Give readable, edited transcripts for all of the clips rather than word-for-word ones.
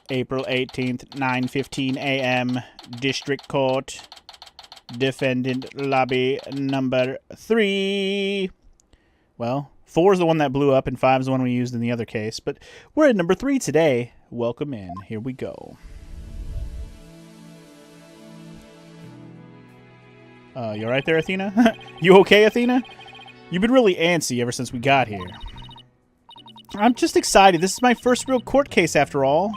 April 18th, 9:15 a.m. District Court. Defendant lobby number 3. Well, 4 is the one that blew up and 5 is the one we used in the other case. But we're at number 3 today. Welcome in. Here we go. You alright there, Athena? You okay, Athena? You've been really antsy ever since we got here. I'm just excited. This is my first real court case after all.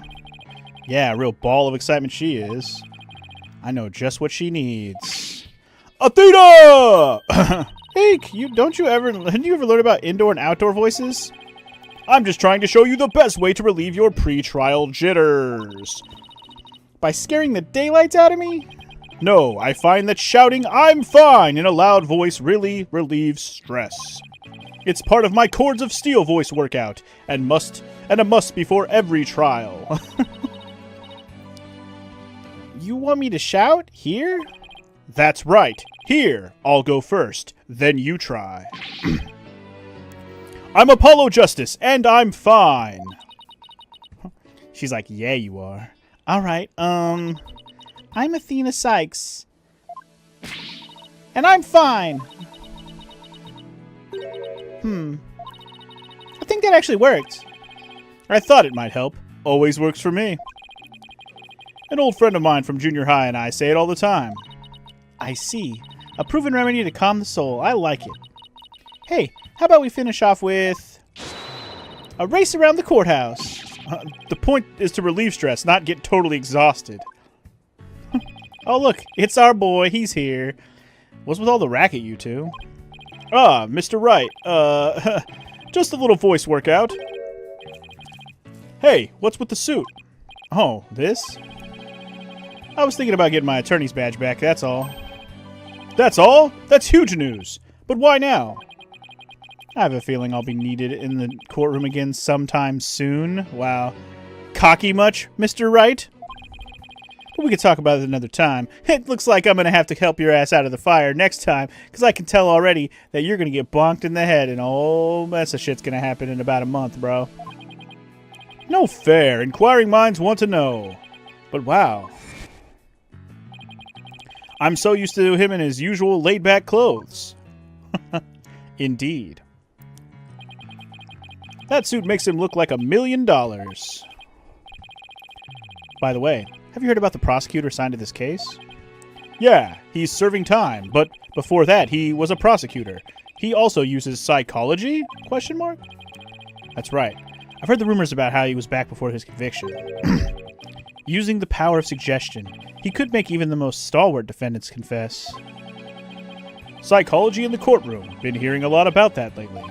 Yeah, a real ball of excitement she is. I know just what she needs. Athena! Hey, hadn't you ever learn about indoor and outdoor voices? I'm just trying to show you the best way to relieve your pre-trial jitters. By scaring the daylights out of me? No, I find that shouting "I'm fine" in a loud voice really relieves stress. It's part of my Cords of Steel voice workout, and a must before every trial. You want me to shout? Here? That's right. Here. I'll go first. Then you try. I'm Apollo Justice, and I'm fine. She's like, yeah, you are. Alright, I'm Athena Sykes. And I'm fine. I think that actually worked. I thought it might help. Always works for me. An old friend of mine from junior high and I say it all the time. I see. A proven remedy to calm the soul. I like it. Hey, how about we finish off with a race around the courthouse? The point is to relieve stress, not get totally exhausted. Oh, look. It's our boy. He's here. What's with all the racket, you two? Ah, Mr. Wright. Just a little voice workout. Hey, what's with the suit? Oh, this? I was thinking about getting my attorney's badge back, that's all. That's all? That's huge news. But why now? I have a feeling I'll be needed in the courtroom again sometime soon. Wow. Cocky much, Mr. Wright? But we could talk about it another time. It looks like I'm going to have to help your ass out of the fire next time, because I can tell already that you're going to get bonked in the head, and a whole mess of shit's going to happen in about a month, bro. No fair. Inquiring minds want to know. But wow. I'm so used to him in his usual laid-back clothes. Indeed. That suit makes him look like $1 million. By the way, have you heard about the prosecutor assigned to this case? Yeah, he's serving time, but before that, he was a prosecutor. He also uses psychology? Question mark? That's right. I've heard the rumors about how he was back before his conviction. Using the power of suggestion, he could make even the most stalwart defendants confess. Psychology in the courtroom. Been hearing a lot about that lately.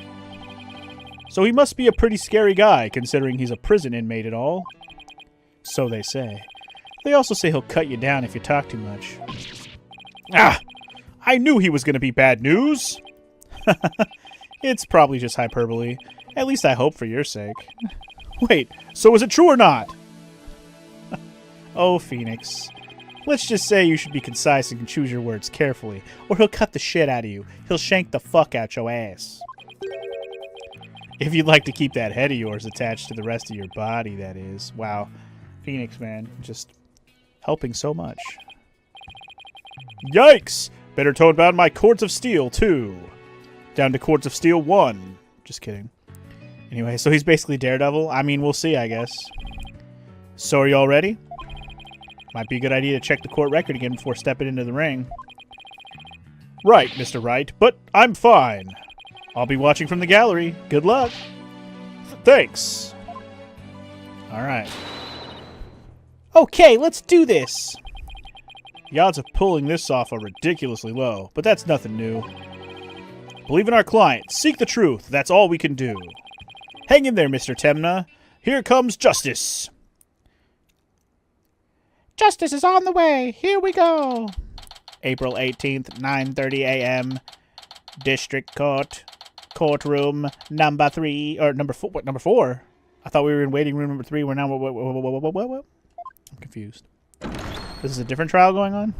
So he must be a pretty scary guy, considering he's a prison inmate and all. So they say. They also say he'll cut you down if you talk too much. Ah! I knew he was going to be bad news! It's probably just hyperbole. At least I hope for your sake. Wait, so is it true or not? Oh, Phoenix. Let's just say you should be concise and choose your words carefully, or he'll cut the shit out of you. He'll shank the fuck out your ass. If you'd like to keep that head of yours attached to the rest of your body, that is. Wow. Phoenix, man. Just helping so much. Yikes! Better tone down my Cords of Steel, too. Down to Cords of Steel 1. Just kidding. Anyway, so he's basically Daredevil. I mean, we'll see, I guess. So are you all ready? Might be a good idea to check the court record again before stepping into the ring. Right, Mr. Wright, but I'm fine. I'll be watching from the gallery. Good luck. Thanks. All right. Okay, let's do this. The odds of pulling this off are ridiculously low, but that's nothing new. Believe in our client. Seek the truth. That's all we can do. Hang in there, Mr. Temna. Here comes justice. Justice is on the way. Here we go. April 18th, 9:30 a.m. District Court. Courtroom number 3. Or number 4. What, number 4? I thought we were in waiting room number 3. We're now... What? I'm confused. This is a different trial going on?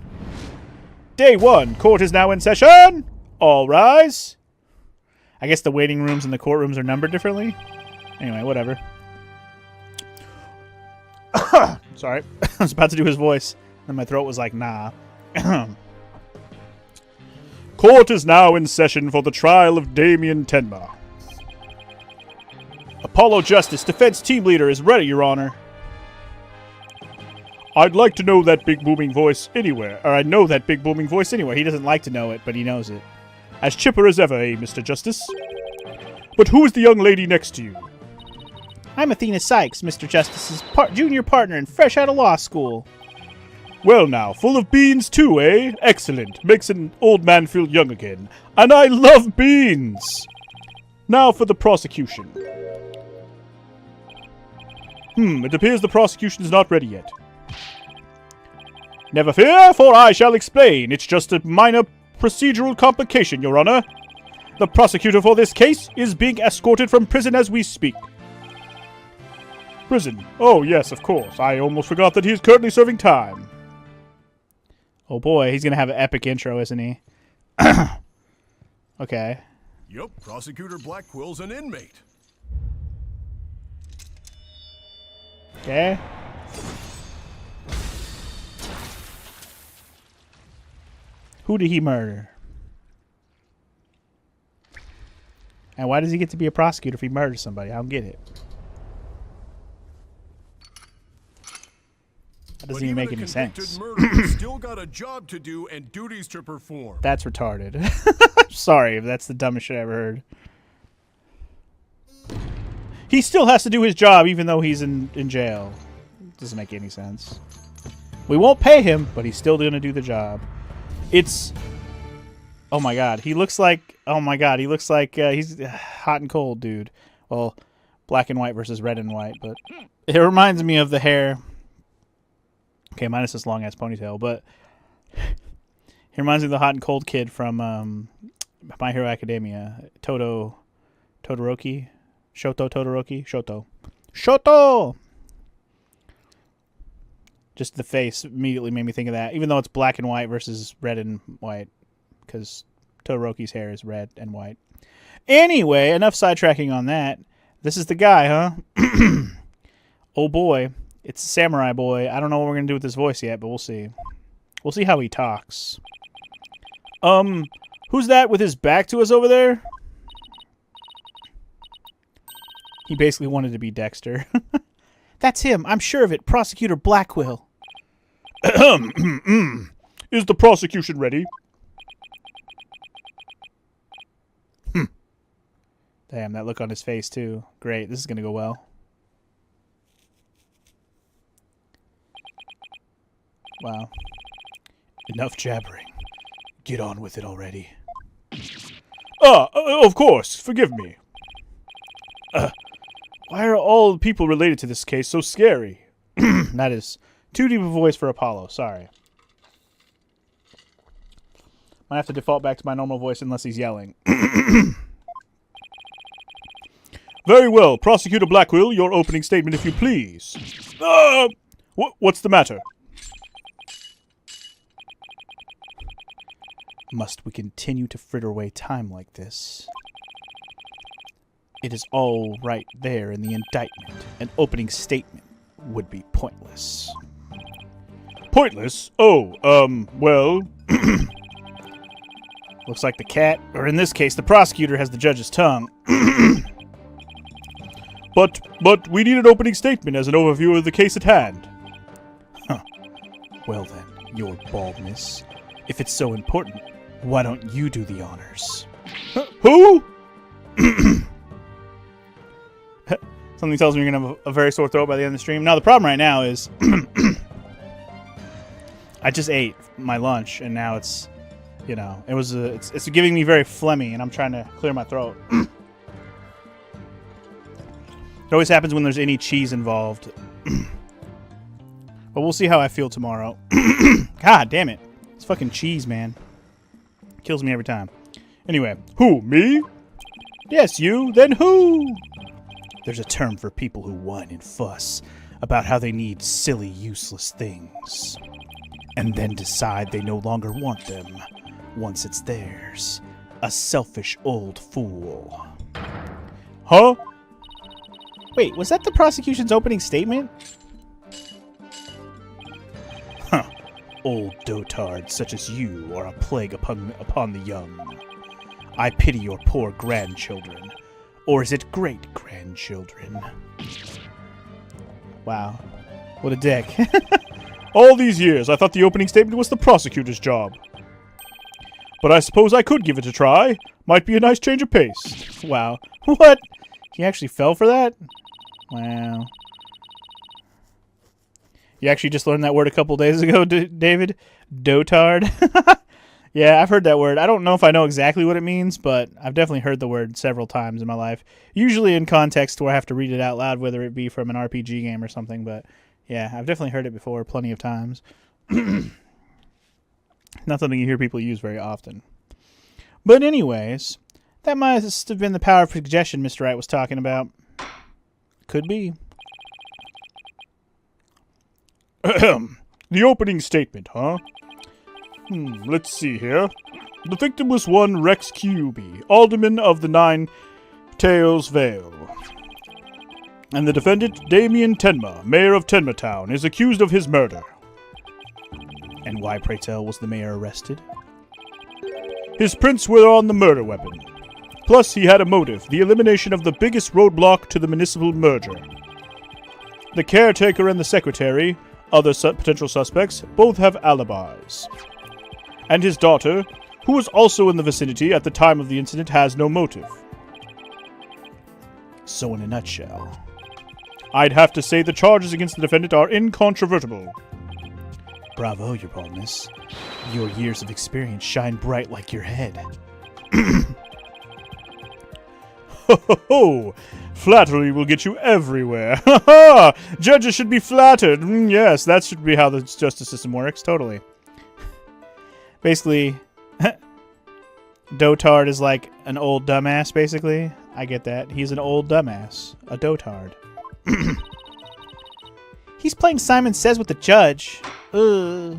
Day 1. Court is now in session. All rise. I guess the waiting rooms and the courtrooms are numbered differently. Anyway, whatever. Sorry. I was about to do his voice, and my throat was like, nah. Court is now in session for the trial of Damien Tenma. Apollo Justice, defense team leader, is ready, Your Honor. I'd like to know that big booming voice anywhere. Or I know that big booming voice anywhere. He doesn't like to know it, but he knows it. As chipper as ever, eh, Mr. Justice? But who is the young lady next to you? I'm Athena Sykes, Mr. Justice's junior partner and fresh out of law school. Well now, full of beans too, eh? Excellent. Makes an old man feel young again. And I love beans! Now for the prosecution. It appears the prosecution is not ready yet. Never fear, for I shall explain. It's just a minor procedural complication, Your Honor. The prosecutor for this case is being escorted from prison as we speak. Prison? Oh, yes, of course. I almost forgot that he is currently serving time. Oh boy, he's gonna have an epic intro, isn't he? Okay. Yup, Prosecutor Blackwell's an inmate. Okay. Who did he murder? And why does he get to be a prosecutor if he murders somebody? I don't get it. That doesn't even make any sense. Still got a job to do and duties to perform. That's retarded. Sorry if that's the dumbest shit I ever heard. He still has to do his job even though he's in jail. Doesn't make any sense. We won't pay him, but he's still going to do the job. It's... Oh my god, he looks like... Oh my god, he looks like he's hot and cold, dude. Well, black and white versus red and white, but... It reminds me of the hair... Okay, minus this long-ass ponytail, but... He reminds me of the hot and cold kid from My Hero Academia. Todoroki? Shoto Todoroki? Shoto! Just the face immediately made me think of that, even though it's black and white versus red and white, because Todoroki's hair is red and white. Anyway, enough sidetracking on that. This is the guy, huh? Oh boy. It's Samurai Boy. I don't know what we're going to do with this voice yet, but we'll see. We'll see how he talks. Who's that with his back to us over there? He basically wanted to be Dexter. That's him. I'm sure of it. Prosecutor Blackwell. Is the prosecution ready? Damn, that look on his face, too. Great. This is going to go well. Wow. Enough jabbering. Get on with it already. Of course. Forgive me. Why are all the people related to this case so scary? That is too deep a voice for Apollo. Sorry. Might have to default back to my normal voice unless he's yelling. Very well. Prosecutor Blackwell, your opening statement, if you please. What's the matter? Must we continue to fritter away time like this? It is all right there in the indictment. An opening statement would be pointless. Pointless? Oh, well... Looks like the cat, or in this case, the prosecutor has the judge's tongue. But we need an opening statement as an overview of the case at hand. Huh. Well then, your baldness. If it's so important, why don't you do the honors? Who? Something tells me you're going to have a very sore throat by the end of the stream. Now, the problem right now is... I just ate my lunch, and now it's... You know, it's giving me very phlegmy, and I'm trying to clear my throat. It always happens when there's any cheese involved. But we'll see how I feel tomorrow. God damn it. It's fucking cheese, man. Kills me every time. Anyway. Who, me? Yes, you. Then who? There's a term for people who whine and fuss about how they need silly, useless things. And then decide they no longer want them once it's theirs. A selfish old fool. Huh? Wait, was that the prosecution's opening statement? Old dotards such as you are a plague upon the young. I pity your poor grandchildren. Or is it great-grandchildren? Wow. What a dick. All these years, I thought the opening statement was the prosecutor's job. But I suppose I could give it a try. Might be a nice change of pace. Wow. What? He actually fell for that? Wow. You actually just learned that word a couple days ago, David? Dotard? Yeah, I've heard that word. I don't know if I know exactly what it means, but I've definitely heard the word several times in my life. Usually in context where I have to read it out loud, whether it be from an RPG game or something. But yeah, I've definitely heard it before plenty of times. Not something you hear people use very often. But anyways, that must have been the power of suggestion Mr. Wright was talking about. Could be. The opening statement, huh? Let's see here. The victim was one Rex QB, alderman of the Nine Tails Vale. And the defendant, Damien Tenma, mayor of Tenma Town, is accused of his murder. And why, pray tell, was the mayor arrested? His prints were on the murder weapon. Plus, he had a motive, the elimination of the biggest roadblock to the municipal merger. The caretaker and the secretary, other potential suspects, both have alibis. And his daughter, who was also in the vicinity at the time of the incident, has no motive. So in a nutshell, I'd have to say the charges against the defendant are incontrovertible. Bravo, Your Boldness. Your years of experience shine bright like your head. Ho ho ho! Flattery will get you everywhere. Ha ha! Judges should be flattered. Yes, that should be how the justice system works. Totally. Basically, dotard is like an old dumbass, basically. I get that. He's an old dumbass. A dotard. He's playing Simon Says with the judge. Ugh.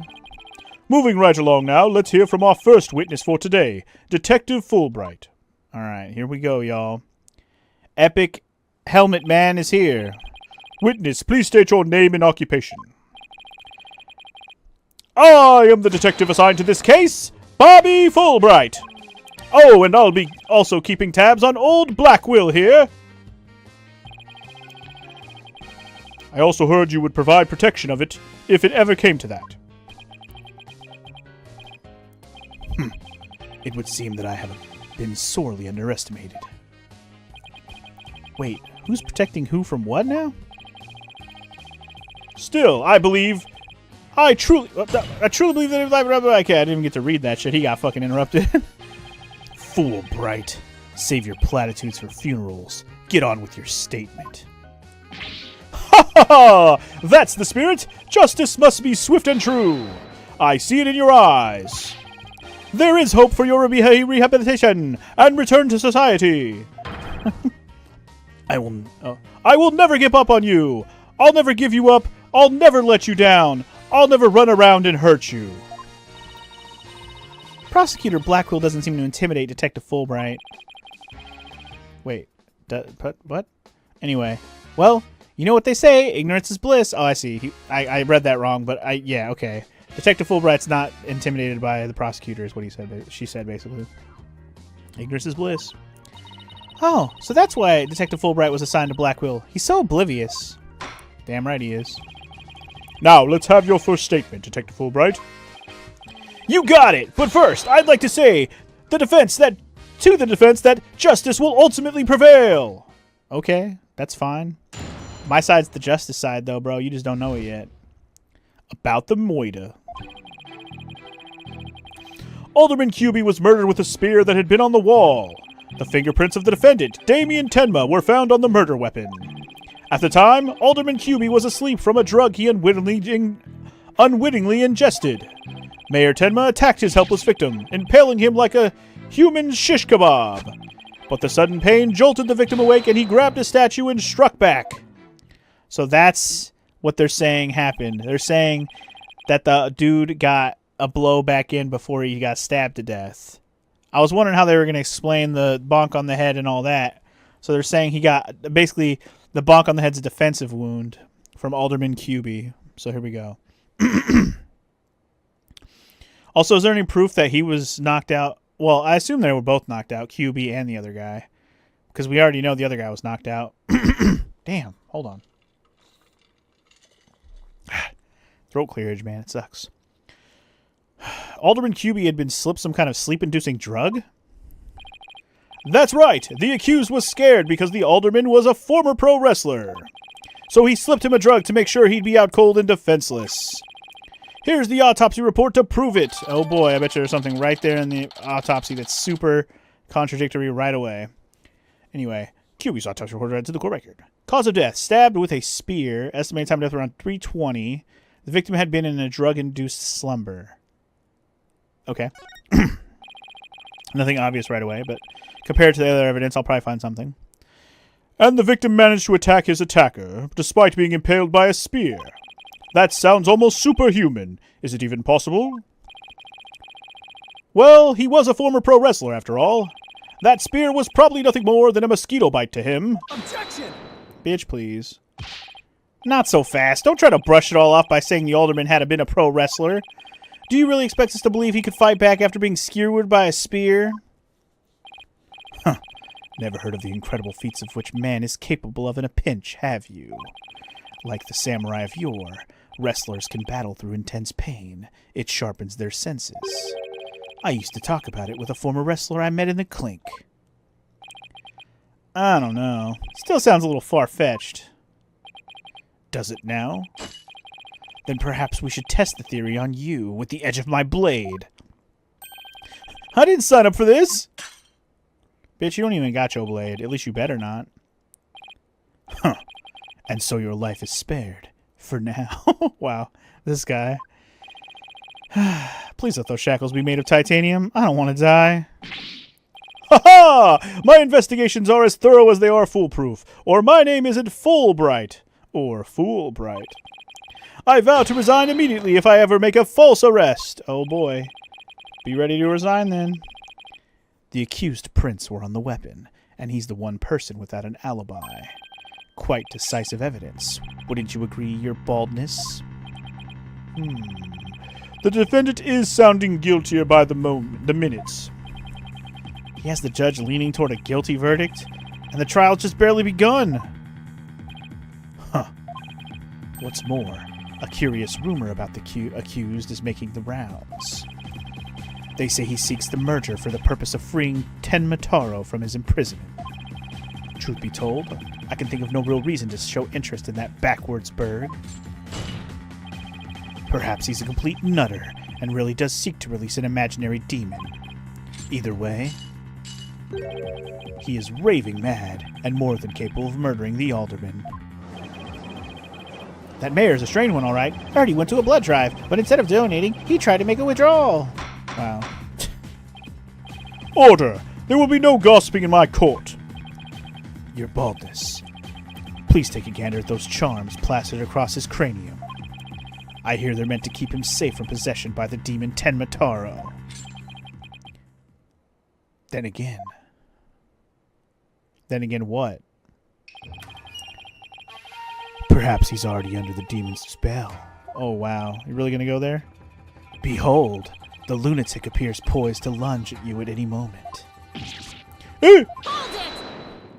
Moving right along now, let's hear from our first witness for today, Detective Fulbright. Alright, here we go, y'all. Epic Helmet Man is here. Witness, please state your name and occupation. I am the detective assigned to this case, Bobby Fulbright. Oh, and I'll be also keeping tabs on old Black Will here. I also heard you would provide protection of it if it ever came to that. It would seem that I have been sorely underestimated. Wait, who's protecting who from what now? Still, I truly believe that Okay, I didn't even get to read that shit. He got fucking interrupted. Fool Bright. Save your platitudes for funerals. Get on with your statement. Ha ha ha! That's the spirit! Justice must be swift and true! I see it in your eyes! There is hope for your rehabilitation and return to society! I will never give up on you! I'll never give you up! I'll never let you down! I'll never run around and hurt you! Prosecutor Blackwell doesn't seem to intimidate Detective Fulbright. Wait, what? Anyway, well, you know what they say, ignorance is bliss. Oh, I see. I read that wrong, but yeah, okay. Detective Fulbright's not intimidated by the prosecutor, is what she said, basically. Ignorance is bliss. Oh, so that's why Detective Fulbright was assigned to Blackwell. He's so oblivious. Damn right he is. Now, let's have your first statement, Detective Fulbright. You got it! But first, I'd like to say to the defense that justice will ultimately prevail! Okay, that's fine. My side's the justice side, though, bro. You just don't know it yet. About the moida. Alderman QB was murdered with a spear that had been on the wall. The fingerprints of the defendant, Damien Tenma, were found on the murder weapon. At the time, Alderman QB was asleep from a drug he unwittingly ingested. Mayor Tenma attacked his helpless victim, impaling him like a human shish kebab. But the sudden pain jolted the victim awake and he grabbed a statue and struck back. So that's what they're saying happened. They're saying that the dude got a blow back in before he got stabbed to death. I was wondering how they were going to explain the bonk on the head and all that. So they're saying he got, basically, the bonk on the head's a defensive wound from Alderman QB. So here we go. Also, is there any proof that he was knocked out? Well, I assume they were both knocked out, QB and the other guy. Because we already know the other guy was knocked out. Damn, hold on. Throat clearage, man, it sucks. Alderman QB had been slipped some kind of sleep-inducing drug? That's right. The accused was scared because the alderman was a former pro wrestler. So he slipped him a drug to make sure he'd be out cold and defenseless. Here's the autopsy report to prove it. Oh boy, I bet you there's something right there in the autopsy that's super contradictory right away. Anyway, QB's autopsy report read to the court record. Cause of death, stabbed with a spear. Estimated time of death around 3:20. The victim had been in a drug-induced slumber. Okay. Nothing obvious right away, but compared to the other evidence, I'll probably find something. And the victim managed to attack his attacker, despite being impaled by a spear. That sounds almost superhuman. Is it even possible? Well, he was a former pro wrestler after all. That spear was probably nothing more than a mosquito bite to him. Objection! Bitch, please. Not so fast. Don't try to brush it all off by saying the alderman had been a pro wrestler. Do you really expect us to believe he could fight back after being skewered by a spear? Huh. Never heard of the incredible feats of which man is capable of in a pinch, have you? Like the samurai of yore, wrestlers can battle through intense pain. It sharpens their senses. I used to talk about it with a former wrestler I met in the clink. I don't know. Still sounds a little far-fetched. Does it now? Then perhaps we should test the theory on you with the edge of my blade. I didn't sign up for this. Bitch, you don't even got your blade. At least you better not. Huh. And so your life is spared. For now. Wow. This guy. Please let those shackles be made of titanium. I don't want to die. Ha ha! My investigations are as thorough as they are foolproof. Or my name isn't Fulbright. Or Foolbright. I vow to resign immediately if I ever make a false arrest. Oh boy. Be ready to resign then. The accused prints were on the weapon, and he's the one person without an alibi. Quite decisive evidence. Wouldn't you agree, your baldness? The defendant is sounding guiltier by the minutes. He has the judge leaning toward a guilty verdict, and the trial's just barely begun. Huh. What's more, a curious rumor about the accused is making the rounds. They say he seeks the merger for the purpose of freeing Tenma Taro from his imprisonment. Truth be told, I can think of no real reason to show interest in that backwards burg. Perhaps he's a complete nutter and really does seek to release an imaginary demon. Either way, he is raving mad and more than capable of murdering the alderman. That mayor's a strange one, all right. I heard he went to a blood drive, but instead of donating, he tried to make a withdrawal. Wow. Order! There will be no gossiping in my court. Your baldness. Please take a gander at those charms plastered across his cranium. I hear they're meant to keep him safe from possession by the demon Tenma Taro. Then again what? Perhaps he's already under the demon's spell. Oh wow, you really gonna go there? Behold, the lunatic appears poised to lunge at you at any moment.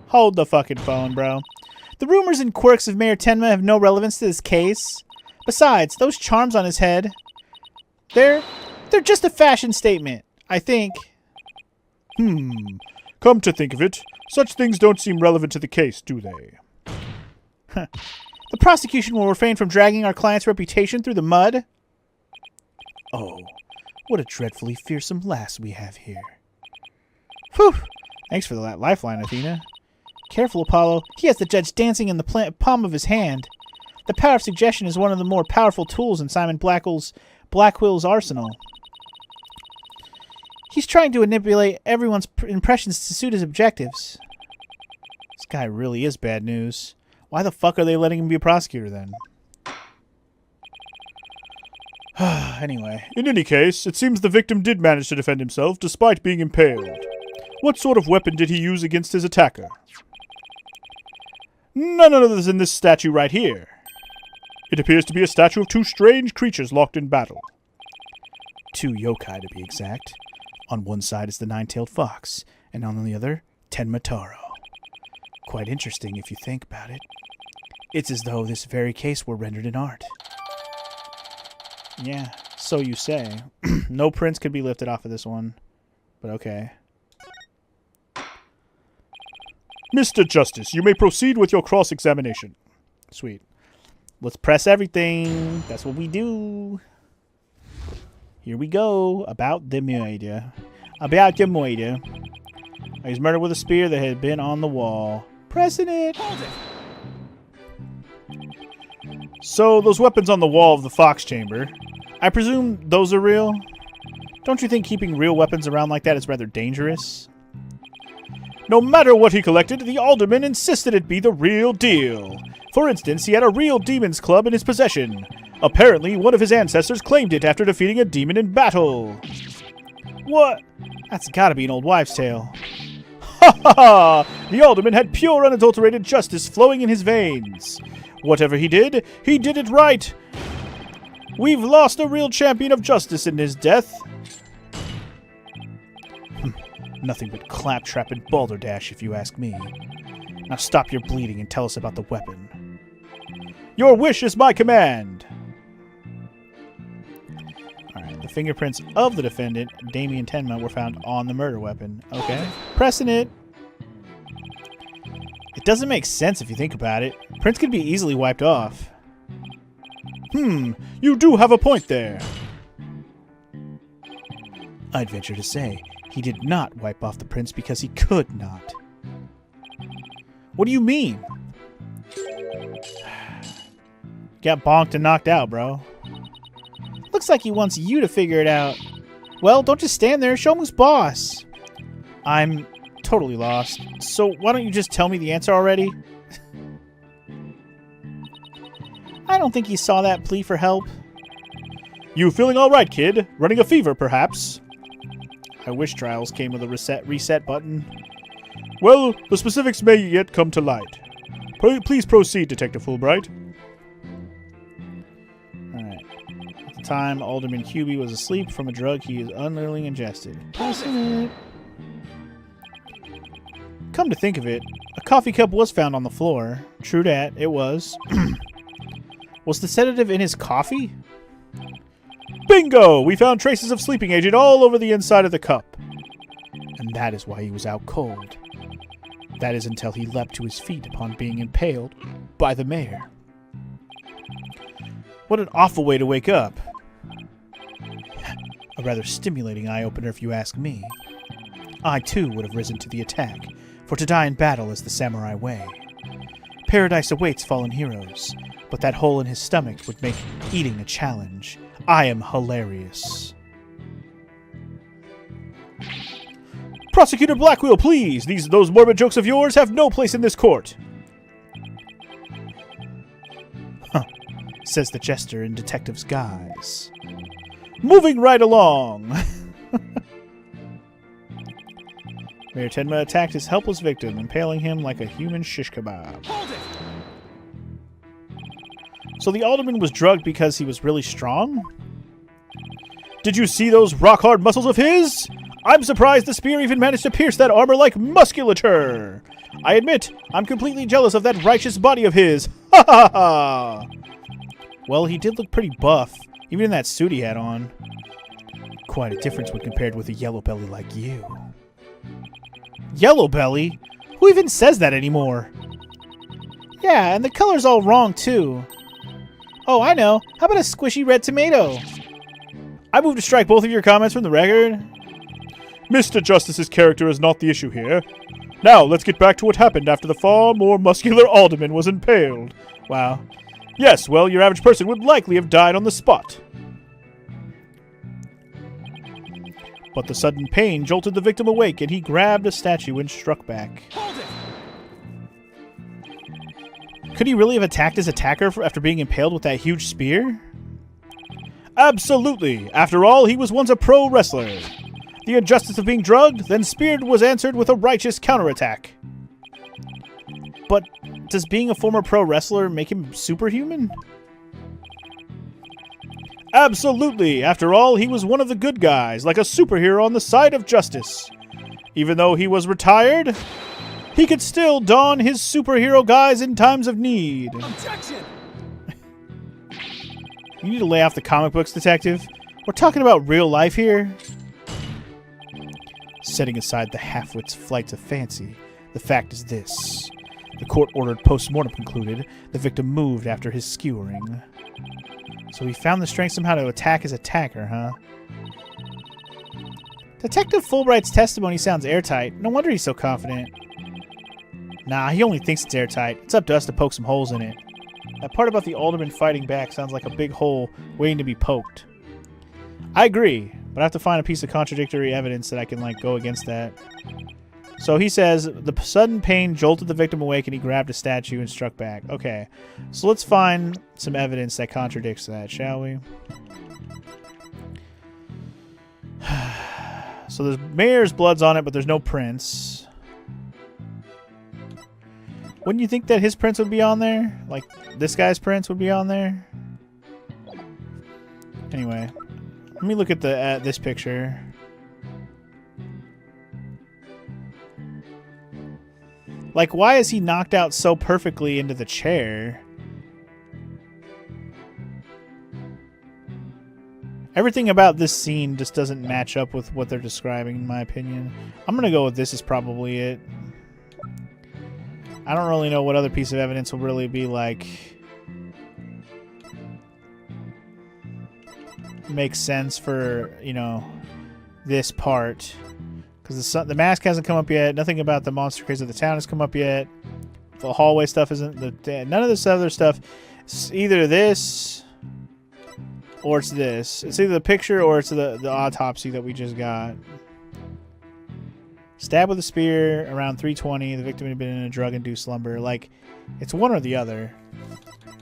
Hold the fucking phone, bro. The rumors and quirks of Mayor Tenma have no relevance to this case. Besides, those charms on his head, they're just a fashion statement, I think. Come to think of it, such things don't seem relevant to the case, do they? The prosecution will refrain from dragging our client's reputation through the mud. Oh, what a dreadfully fearsome lass we have here. Whew! Thanks for that lifeline, Athena. Careful, Apollo. He has the judge dancing in the palm of his hand. The power of suggestion is one of the more powerful tools in Simon Blackwell's arsenal. He's trying to manipulate everyone's impressions to suit his objectives. This guy really is bad news. Why the fuck are they letting him be a prosecutor then? Anyway. In any case, it seems the victim did manage to defend himself despite being impaled. What sort of weapon did he use against his attacker? None other than this statue right here. It appears to be a statue of two strange creatures locked in battle. 2 yokai to be exact. On one side is the 9-tailed fox, and on the other, Tenmataro. Quite interesting if you think about it. It's as though this very case were rendered in art. Yeah, so you say. No prints could be lifted off of this one, but okay. Mr. Justice, you may proceed with your cross-examination. Sweet. Let's press everything. That's what we do. Here we go. About the murder. About the murder. He was murdered with a spear that had been on the wall. Pressing it. Hold it. So, those weapons on the wall of the Fox Chamber, I presume those are real? Don't you think keeping real weapons around like that is rather dangerous? No matter what he collected, the alderman insisted it be the real deal. For instance, he had a real demon's club in his possession. Apparently, one of his ancestors claimed it after defeating a demon in battle. What? That's gotta be an old wives' tale. Ha ha ha! The alderman had pure, unadulterated justice flowing in his veins. Whatever he did it right. We've lost a real champion of justice in his death. Nothing but claptrap and balderdash, if you ask me. Now stop your bleeding and tell us about the weapon. Your wish is my command. Alright, the fingerprints of the defendant, Damien Tenma, were found on the murder weapon. Okay. Pressing it. It doesn't make sense if you think about it. Prints could be easily wiped off. You do have a point there. I'd venture to say he did not wipe off the prints because he could not. What do you mean? Got bonked and knocked out, bro. Looks like he wants you to figure it out. Well, don't just stand there. Show him who's boss. I'm totally lost. So why don't you just tell me the answer already? I don't think he saw that plea for help. You feeling all right, kid? Running a fever, perhaps? I wish trials came with a reset button. Well, the specifics may yet come to light. Please proceed, Detective Fulbright. Alright. At the time, Alderman Hubie was asleep from a drug he is unknowingly ingested. Come to think of it, a coffee cup was found on the floor. True dat, it was. Was the sedative in his coffee? Bingo! We found traces of sleeping agent all over the inside of the cup. And that is why he was out cold. That is until he leapt to his feet upon being impaled by the mayor. What an awful way to wake up. A rather stimulating eye-opener if you ask me. I too would have risen to the attack, for to die in battle is the samurai way. Paradise awaits fallen heroes, but that hole in his stomach would make eating a challenge. I am hilarious. Prosecutor Blackwell, please! Those morbid jokes of yours have no place in this court. Huh, says the jester in detective's guise. Moving right along. Mayor Tenma attacked his helpless victim, impaling him like a human shish kebab. So the alderman was drugged because he was really strong? Did you see those rock-hard muscles of his? I'm surprised the spear even managed to pierce that armor-like musculature. I admit, I'm completely jealous of that righteous body of his. Ha ha ha! Well, he did look pretty buff, even in that suit he had on. Quite a difference when compared with a yellow belly like you. Yellow belly? Who even says that anymore? Yeah, and the color's all wrong, too. Oh, I know. How about a squishy red tomato? I move to strike both of your comments from the record. Mr. Justice's character is not the issue here. Now, let's get back to what happened after the far more muscular alderman was impaled. Wow. Yes, well, your average person would likely have died on the spot. But the sudden pain jolted the victim awake, and he grabbed a statue and struck back. Could he really have attacked his attacker after being impaled with that huge spear? Absolutely. After all, he was once a pro wrestler. The injustice of being drugged, then speared, was answered with a righteous counterattack. But does being a former pro wrestler make him superhuman? Absolutely. After all, he was one of the good guys, like a superhero on the side of justice. Even though he was retired, he could still don his superhero guise in times of need. Objection! You need to lay off the comic books, detective. We're talking about real life here. Setting aside the half-wit's flights of fancy, the fact is this. The court-ordered post-mortem concluded the victim moved after his skewering. So he found the strength somehow to attack his attacker, huh? Detective Fulbright's testimony sounds airtight. No wonder he's so confident. Nah, he only thinks it's airtight. It's up to us to poke some holes in it. That part about the alderman fighting back sounds like a big hole waiting to be poked. I agree, but I have to find a piece of contradictory evidence that I can, like, go against that. So he says, the sudden pain jolted the victim awake and he grabbed a statue and struck back. Okay, so let's find some evidence that contradicts that, shall we? So there's Mayor's blood's on it, but there's no prints. Wouldn't you think that his prints would be on there? Like, this guy's prints would be on there? Anyway, let me look at the this picture. Like, why is he knocked out so perfectly into the chair? Everything about this scene just doesn't match up with what they're describing, in my opinion. I'm going to go with this is probably it. I don't really know what other piece of evidence will really be, like, make sense for, you know, this part. Because the mask hasn't come up yet. Nothing about the monster craze of the town has come up yet. The hallway stuff isn't. None of this other stuff. It's either this or it's this. It's either the picture or it's the autopsy that we just got. Stabbed with a spear around 3:20. The victim had been in a drug-induced slumber. Like, it's one or the other.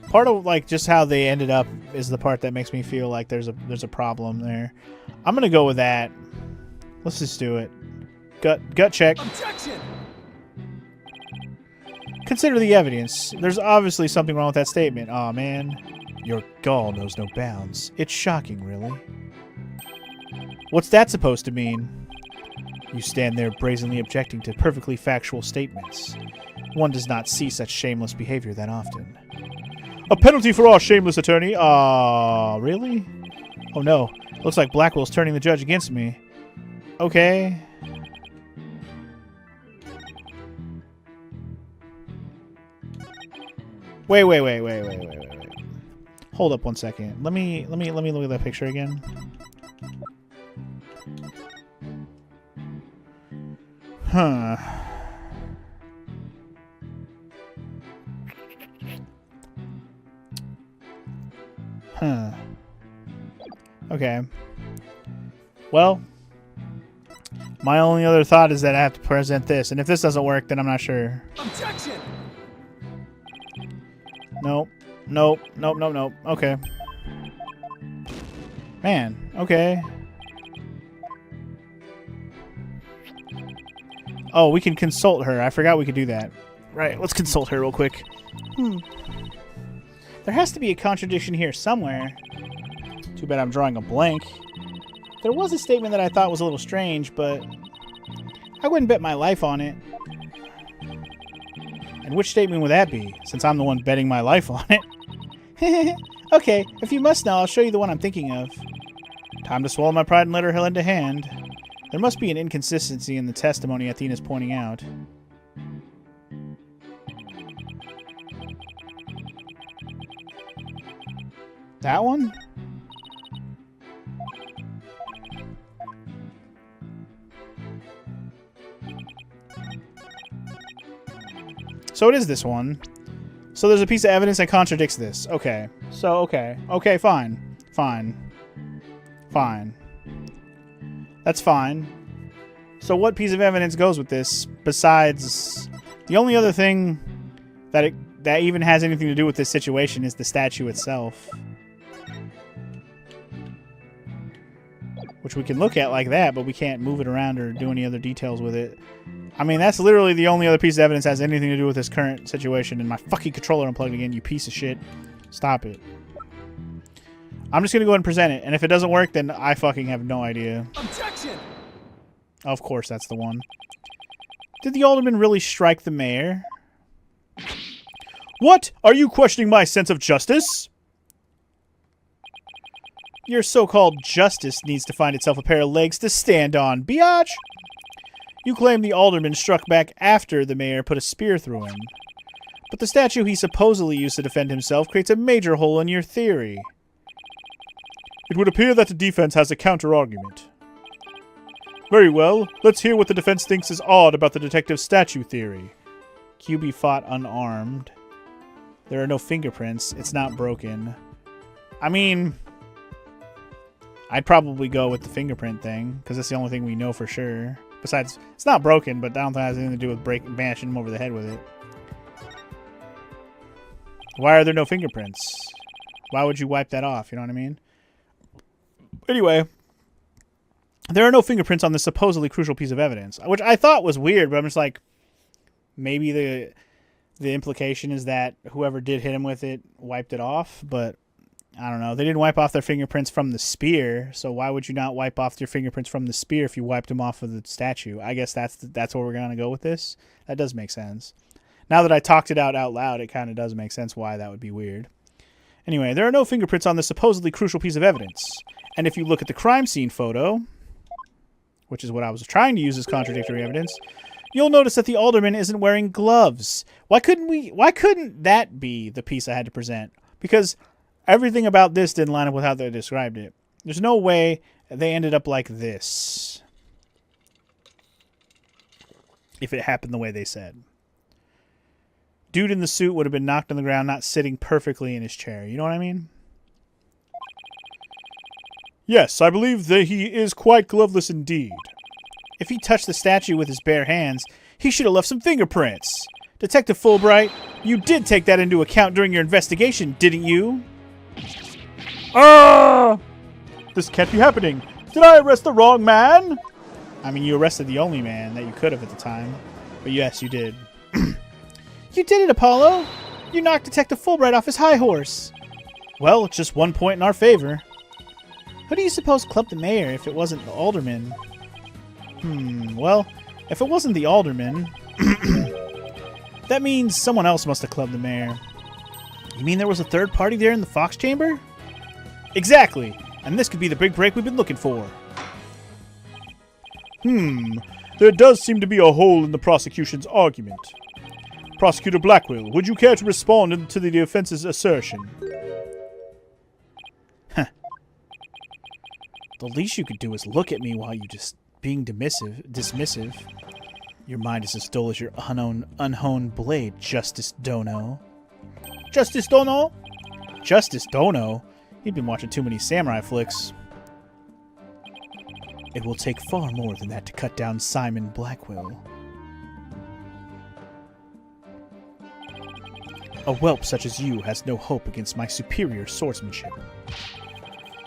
Part of, like, just how they ended up is the part that makes me feel like there's a problem there. I'm gonna go with that. Let's just do it. Gut check. Objection! Consider the evidence. There's obviously something wrong with that statement. Aw, man. Your gall knows no bounds. It's shocking, really. What's that supposed to mean? You stand there brazenly objecting to perfectly factual statements. One does not see such shameless behavior that often. A penalty for all shameless attorney. Really? Oh no. Looks like Blackwell's turning the judge against me. Okay. Wait. Hold up one second. Let me look at that picture again. Huh. Okay. Well, my only other thought is that I have to present this, and if this doesn't work, then I'm not sure. Objection! Nope. Okay. Man, okay. Oh, we can consult her. I forgot we could do that. Right, let's consult her real quick. There has to be a contradiction here somewhere. Too bad I'm drawing a blank. There was a statement that I thought was a little strange, but I wouldn't bet my life on it. And which statement would that be, since I'm the one betting my life on it? Okay, if you must know, I'll show you the one I'm thinking of. Time to swallow my pride and let her lend a hand. There must be an inconsistency in the testimony Athena's pointing out. That one? So it is this one. So there's a piece of evidence that contradicts this. Okay. So, okay. Okay, fine. Fine. That's fine. So what piece of evidence goes with this besides... The only other thing that even has anything to do with this situation is the statue itself. Which we can look at like that, but we can't move it around or do any other details with it. I mean, that's literally the only other piece of evidence that has anything to do with this current situation. And my fucking controller unplugged again, you piece of shit. Stop it. I'm just going to go ahead and present it. And if it doesn't work, then I fucking have no idea. Objection! Of course, that's the one. Did the alderman really strike the mayor? What? Are you questioning my sense of justice? Your so-called justice needs to find itself a pair of legs to stand on, biatch! You claim the alderman struck back after the mayor put a spear through him. But the statue he supposedly used to defend himself creates a major hole in your theory. It would appear that the defense has a counter-argument. Very well, let's hear what the defense thinks is odd about the detective's statue theory. QB fought unarmed. There are no fingerprints. It's not broken. I mean, I'd probably go with the fingerprint thing, because that's the only thing we know for sure. Besides, it's not broken, but I don't think it has anything to do with bashing him over the head with it. Why are there no fingerprints? Why would you wipe that off? You know what I mean? Anyway, there are no fingerprints on this supposedly crucial piece of evidence, which I thought was weird, but I'm just like, maybe the implication is that whoever did hit him with it wiped it off, but I don't know. They didn't wipe off their fingerprints from the spear, so why would you not wipe off your fingerprints from the spear if you wiped them off of the statue? I guess that's where we're going to go with this. That does make sense. Now that I talked it out loud, it kind of does make sense why that would be weird. Anyway, there are no fingerprints on this supposedly crucial piece of evidence. And if you look at the crime scene photo, which is what I was trying to use as contradictory evidence, you'll notice that the alderman isn't wearing gloves. Why couldn't that be the piece I had to present? Because everything about this didn't line up with how they described it. There's no way they ended up like this if it happened the way they said. Dude in the suit would have been knocked on the ground, not sitting perfectly in his chair. You know what I mean? Yes, I believe that he is quite gloveless indeed. If he touched the statue with his bare hands, he should have left some fingerprints. Detective Fulbright, you did take that into account during your investigation, didn't you? Ah! This can't be happening. Did I arrest the wrong man? I mean, you arrested the only man that you could have at the time. But yes, you did. You did it, Apollo! You knocked Detective Fulbright off his high horse. Well, it's just 1 point in our favor. Who do you suppose clubbed the mayor if it wasn't the alderman? Well, if it wasn't the alderman, that means someone else must have clubbed the mayor. You mean there was a third party there in the Fox chamber? Exactly, and this could be the big break we've been looking for. There does seem to be a hole in the prosecution's argument. Prosecutor Blackwell, would you care to respond to the defense's assertion? The least you could do is look at me while you just being dismissive. Your mind is as dull as your unhoned blade, Justice Dono. Justice Dono? Justice Dono? He'd been watching too many samurai flicks. It will take far more than that to cut down Simon Blackwell. A whelp such as you has no hope against my superior swordsmanship.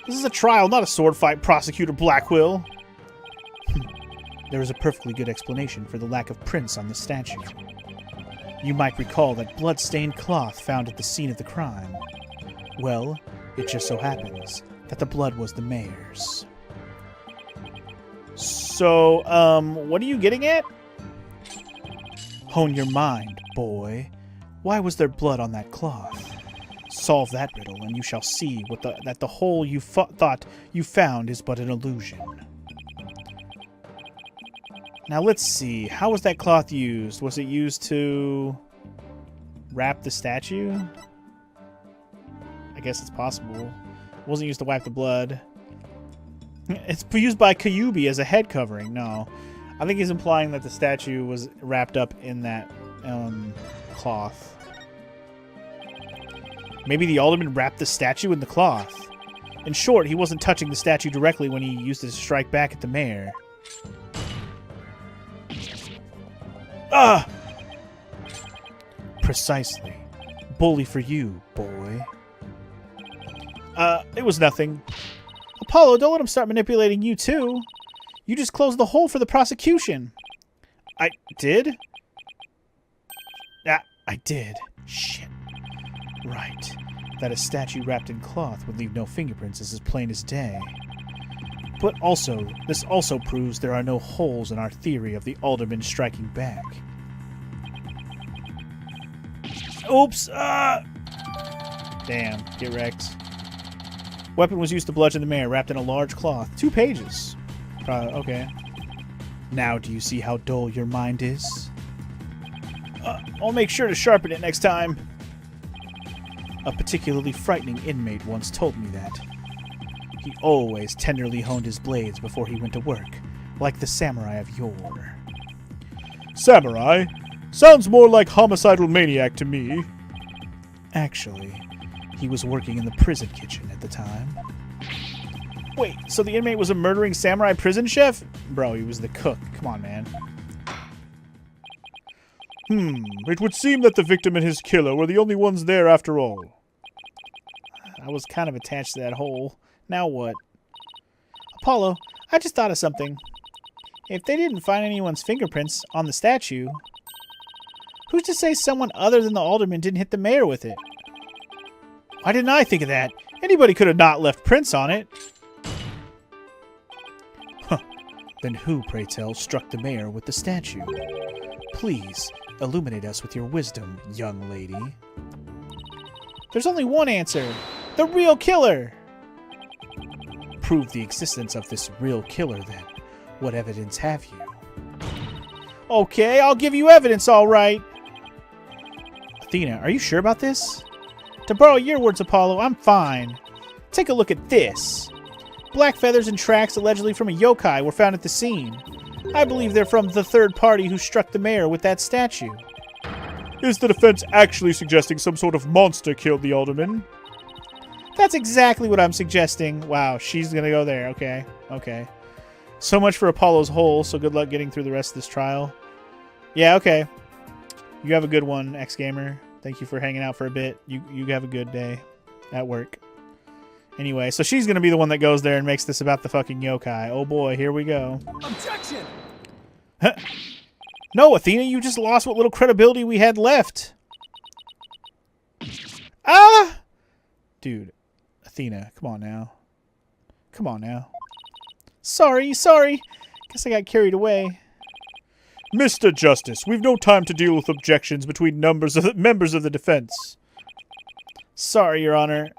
This is a trial, not a sword fight, Prosecutor Blackwell. There is a perfectly good explanation for the lack of prints on the statue. You might recall that blood-stained cloth found at the scene of the crime. Well, it just so happens that the blood was the mayor's. So, what are you getting at? Hone your mind, boy. Why was there blood on that cloth? Solve that riddle, and you shall see that the hole you thought you found is but an illusion. Now let's see. How was that cloth used? Was it used to wrap the statue? I guess it's possible. It wasn't used to wipe the blood. It's used by Kyuubi as a head covering. No. I think he's implying that the statue was wrapped up in that cloth. Maybe the alderman wrapped the statue in the cloth. In short, he wasn't touching the statue directly when he used it to strike back at the mayor. Ah! Precisely. Bully for you, boy. It was nothing. Apollo, don't let him start manipulating you, too. You just closed the hole for the prosecution. I did? I did. Shit. Right. That a statue wrapped in cloth would leave no fingerprints is as plain as day. But also, this also proves there are no holes in our theory of the alderman striking back. Oops! Damn, get wrecked. Weapon was used to bludgeon the mayor, wrapped in a large cloth. 2 pages. Okay. Now do you see how dull your mind is? I'll make sure to sharpen it next time. A particularly frightening inmate once told me that. He always tenderly honed his blades before he went to work, like the samurai of yore. Samurai? Sounds more like homicidal maniac to me. Actually, he was working in the prison kitchen at the time. Wait, so the inmate was a murdering samurai prison chef? Bro, he was the cook. Come on, man. It would seem that the victim and his killer were the only ones there after all. I was kind of attached to that hole. Now what? Apollo, I just thought of something. If they didn't find anyone's fingerprints on the statue, who's to say someone other than the alderman didn't hit the mayor with it? Why didn't I think of that? Anybody could have not left prints on it. Huh. Then who, pray tell, struck the mayor with the statue? Please, illuminate us with your wisdom, young lady. There's only one answer. The real killer! Prove the existence of this real killer, then. What evidence have you? Okay, I'll give you evidence, all right. Athena, are you sure about this? To borrow your words, Apollo, I'm fine. Take a look at this. Black feathers and tracks allegedly from a yokai were found at the scene. I believe they're from the third party who struck the mayor with that statue. Is the defense actually suggesting some sort of monster killed the alderman? That's exactly what I'm suggesting. Wow, she's gonna go there. Okay, okay. So much for Apollo's hole, so good luck getting through the rest of this trial. Yeah, okay. You have a good one, X-Gamer. Thank you for hanging out for a bit. You have a good day at work. Anyway, so she's gonna be the one that goes there and makes this about the fucking yokai. Oh boy, here we go. Objection! Huh. No, Athena, you just lost what little credibility we had left. Ah! Dude, Athena, come on now. Come on now. Sorry. Guess I got carried away. Mr. Justice, we've no time to deal with objections between members of the defense. Sorry, Your Honor.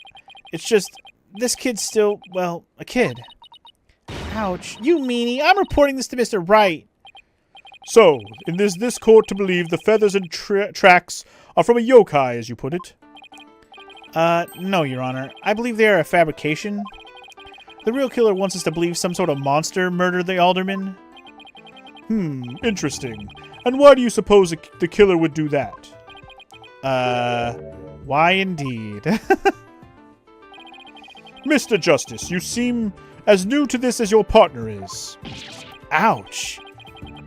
It's just, this kid's still, well, a kid. Ouch. You meanie. I'm reporting this to Mr. Wright. So, is this court to believe the feathers and tracks are from a yokai, as you put it? No, Your Honor. I believe they are a fabrication. The real killer wants us to believe some sort of monster murdered the alderman. Interesting. And why do you suppose the killer would do that? Why indeed? Mr. Justice, you seem as new to this as your partner is. Ouch.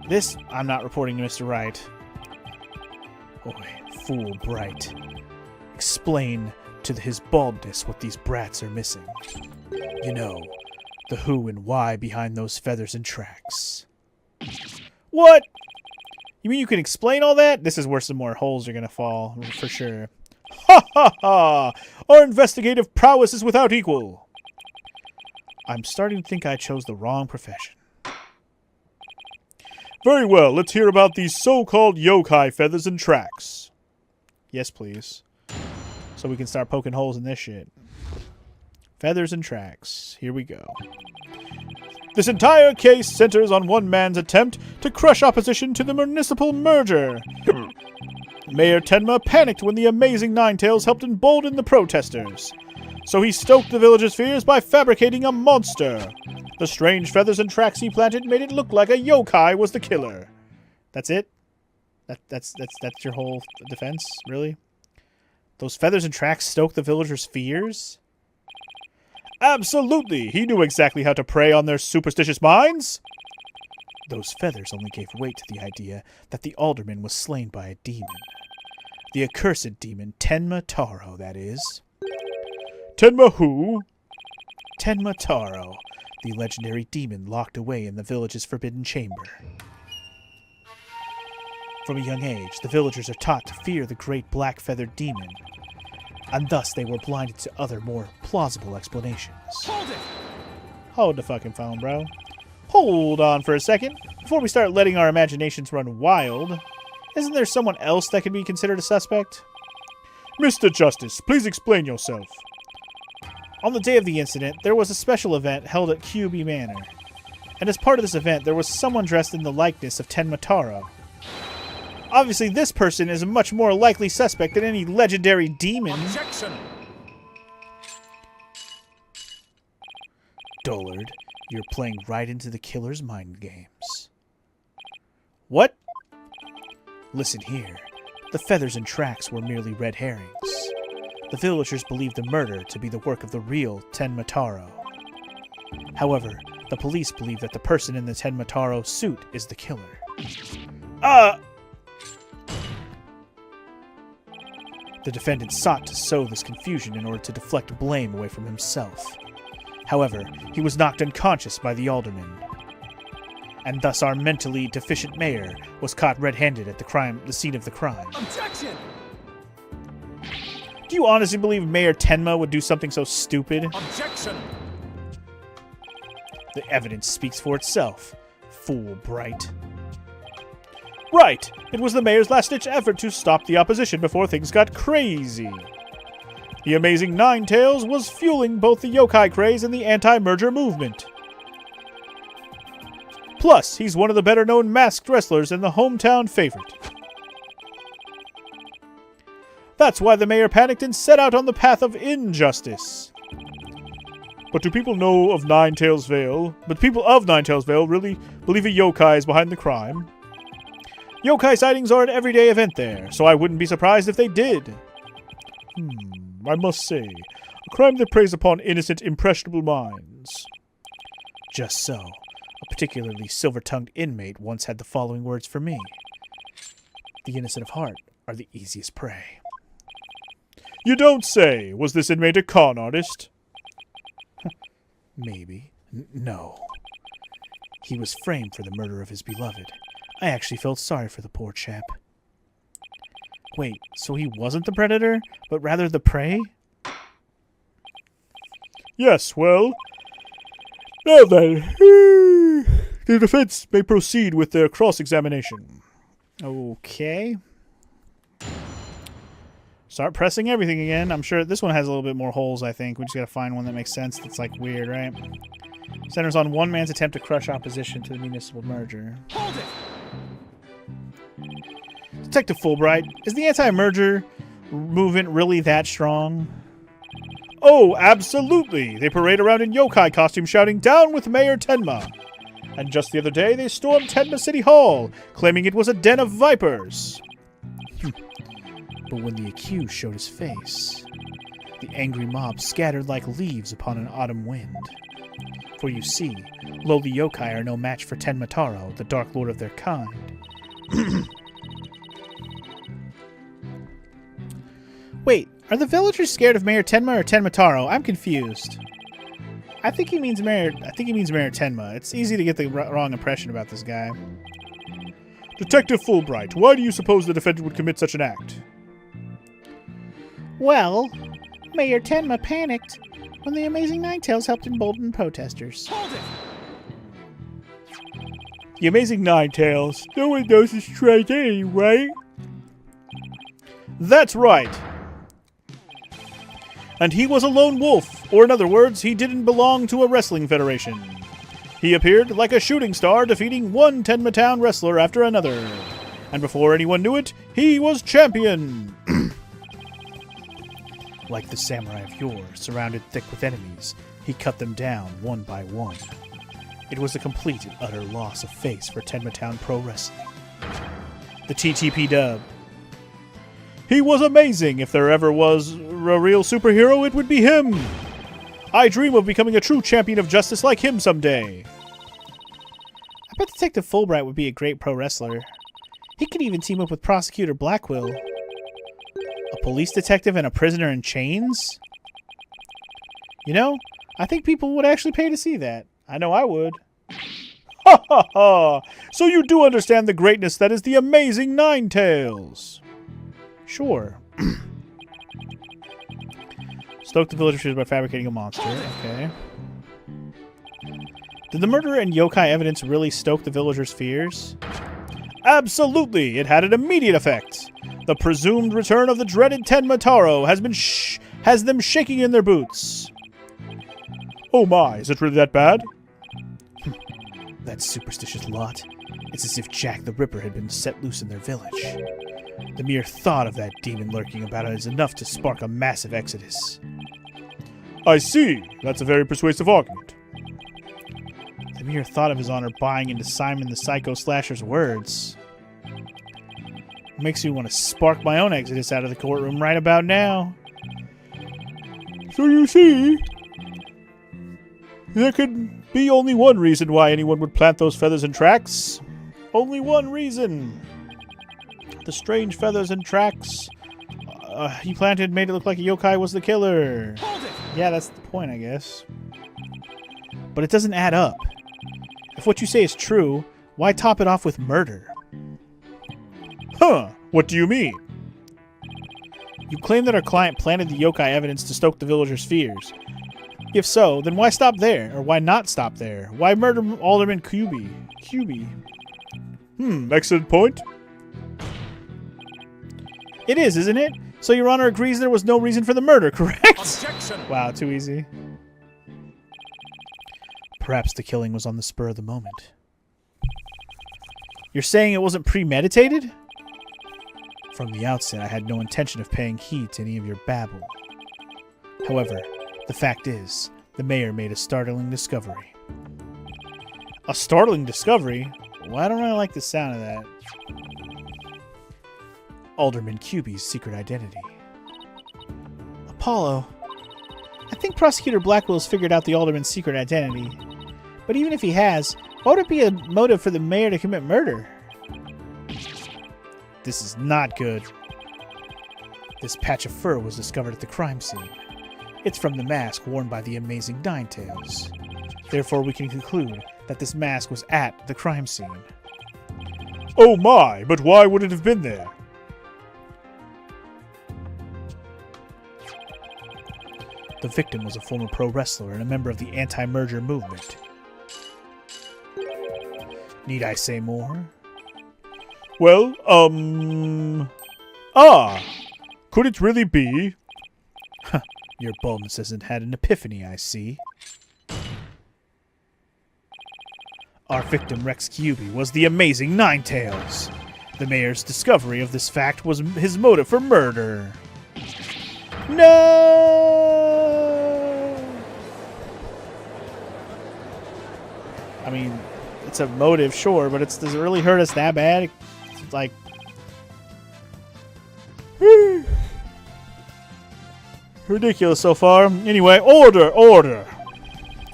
This, I'm not reporting to Mr. Wright. Boy, fool Bright. Explain to his baldness what these brats are missing. You know, the who and why behind those feathers and tracks. What? You mean you can explain all that? This is where some more holes are gonna fall, for sure. Ha ha ha! Our investigative prowess is without equal. I'm starting to think I chose the wrong profession. Very well, let's hear about these so-called yokai feathers and tracks. Yes, please. So we can start poking holes in this shit. Feathers and tracks. Here we go. This entire case centers on one man's attempt to crush opposition to the municipal merger. Mayor Tenma panicked when the amazing Ninetails helped embolden the protesters. So he stoked the villagers' fears by fabricating a monster. The strange feathers and tracks he planted made it look like a yokai was the killer. That's it? That's your whole defense? Really? Those feathers and tracks stoked the villagers' fears? Absolutely! He knew exactly how to prey on their superstitious minds. Those feathers only gave weight to the idea that the alderman was slain by a demon. The accursed demon, Tenma Taro, that is. Tenma who? Tenma Taro, the legendary demon locked away in the village's forbidden chamber. From a young age, the villagers are taught to fear the great black-feathered demon. and thus they were blinded to other, more plausible explanations. Hold it! Hold the fucking phone, bro. Hold on for a second. Before we start letting our imaginations run wild, isn't there someone else that could be considered a suspect? Mr. Justice, please explain yourself. On the day of the incident, there was a special event held at QB Manor. And as part of this event, there was someone dressed in the likeness of Tenma Taro. Obviously, this person is a much more likely suspect than any legendary demon. Objection! Dullard, you're playing right into the killer's mind games. What? Listen here. The feathers and tracks were merely red herrings. The villagers believed the murder to be the work of the real Tenma Taro. However, the police believe that the person in the Tenma Taro suit is the killer. The defendant sought to sow this confusion in order to deflect blame away from himself. However, he was knocked unconscious by the alderman. And thus our mentally deficient mayor was caught red-handed at the scene of the crime. Objection! Do you honestly believe Mayor Tenma would do something so stupid? Objection! The evidence speaks for itself, fool Bright. Right! It was the mayor's last-ditch effort to stop the opposition before things got crazy. The amazing Ninetales was fueling both the yokai craze and the anti-merger movement. Plus, he's one of the better-known masked wrestlers and the hometown favorite. That's why the mayor panicked and set out on the path of injustice. But people of Ninetales Vale really believe a yokai is behind the crime? Yokai sightings are an everyday event there, so I wouldn't be surprised if they did. I must say, a crime that preys upon innocent, impressionable minds. Just so. A particularly silver-tongued inmate once had the following words for me. The innocent of heart are the easiest prey. You don't say! Was this inmate a con artist? Maybe. No. He was framed for the murder of his beloved. I actually felt sorry for the poor chap. Wait, so he wasn't the predator, but rather the prey? Yes, well... Now then, the defense may proceed with their cross-examination. Okay. Start pressing everything again. I'm sure this one has a little bit more holes, I think. We just gotta find one that makes sense that's, like, weird, right? Centers on one man's attempt to crush opposition to the municipal merger. Hold it! Detective Fulbright, is the anti-merger movement really that strong? Oh, absolutely! They parade around in yokai costume shouting, "Down with Mayor Tenma!" And just the other day, they stormed Tenma City Hall, claiming it was a den of vipers. But when the accused showed his face, the angry mob scattered like leaves upon an autumn wind. For you see, lowly yokai are no match for Tenma Taro, the Dark Lord of their kind. Wait, are the villagers scared of Mayor Tenma or Tenma Taro? I'm confused. I think he means Mayor Tenma. It's easy to get the wrong impression about this guy. Detective Fulbright, why do you suppose the defendant would commit such an act? Well, Mayor Tenma panicked when the amazing Ninetales helped embolden protesters. Hold it! The amazing Ninetales. No one knows his trade anyway. That's right. And he was a lone wolf, or in other words, he didn't belong to a wrestling federation. He appeared like a shooting star, defeating one Tenma Town wrestler after another. And before anyone knew it, he was champion. Like the samurai of yore, surrounded thick with enemies, he cut them down one by one. It was a complete and utter loss of face for Tenma Town Pro Wrestling. The TTP dub. He was amazing. If there ever was a real superhero, it would be him. I dream of becoming a true champion of justice like him someday. I bet Detective Fulbright would be a great pro wrestler. He could even team up with Prosecutor Blackwell. A police detective and a prisoner in chains? You know, I think people would actually pay to see that. I know I would. Ha ha ha! So you do understand the greatness that is the amazing Ninetales. Sure. Stoke the villager's fears by fabricating a monster. Okay. Did the murder and yokai evidence really stoke the villagers' fears? Absolutely! It had an immediate effect. The presumed return of the dreaded Tenma Taro has them shaking in their boots. Oh my, is it really that bad? That superstitious lot. It's as if Jack the Ripper had been set loose in their village. The mere thought of that demon lurking about it is enough to spark a massive exodus. I see. That's a very persuasive argument. The mere thought of His Honor buying into Simon the Psycho Slasher's words makes me want to spark my own exodus out of the courtroom right about now. So you see, there could be only one reason why anyone would plant those feathers and tracks. Only one reason. The strange feathers and tracks he planted made it look like a yokai was the killer. Yeah, that's the point, I guess. But it doesn't add up. If what you say is true, why top it off with murder? Huh, what do you mean? You claim that our client planted the yokai evidence to stoke the villagers' fears. If so, then why stop there? Or why not stop there? Why murder Alderman Cuby? Excellent point. It is, isn't it? So Your Honor agrees there was no reason for the murder, correct? Objection! Wow, too easy. Perhaps the killing was on the spur of the moment. You're saying it wasn't premeditated? From the outset, I had no intention of paying heed to any of your babble. However, the fact is, the mayor made a startling discovery. A startling discovery? Why don't I like the sound of that? Alderman Cuby's secret identity. Apollo, I think Prosecutor Blackwell's figured out the Alderman's secret identity. But even if he has, what would it be a motive for the mayor to commit murder? This is not good. This patch of fur was discovered at the crime scene. It's from the mask worn by the amazing Ninetales. Therefore, we can conclude that this mask was at the crime scene. Oh my, but why would it have been there? The victim was a former pro wrestler and a member of the anti-merger movement. Need I say more? Well, could it really be? Your boldness hasn't had an epiphany, I see. Our victim, Rex Cuby, was the amazing Ninetales. The mayor's discovery of this fact was his motive for murder. No! I mean, it's a motive, sure, but does it really hurt us that bad? It's like... Ridiculous so far. Anyway, order!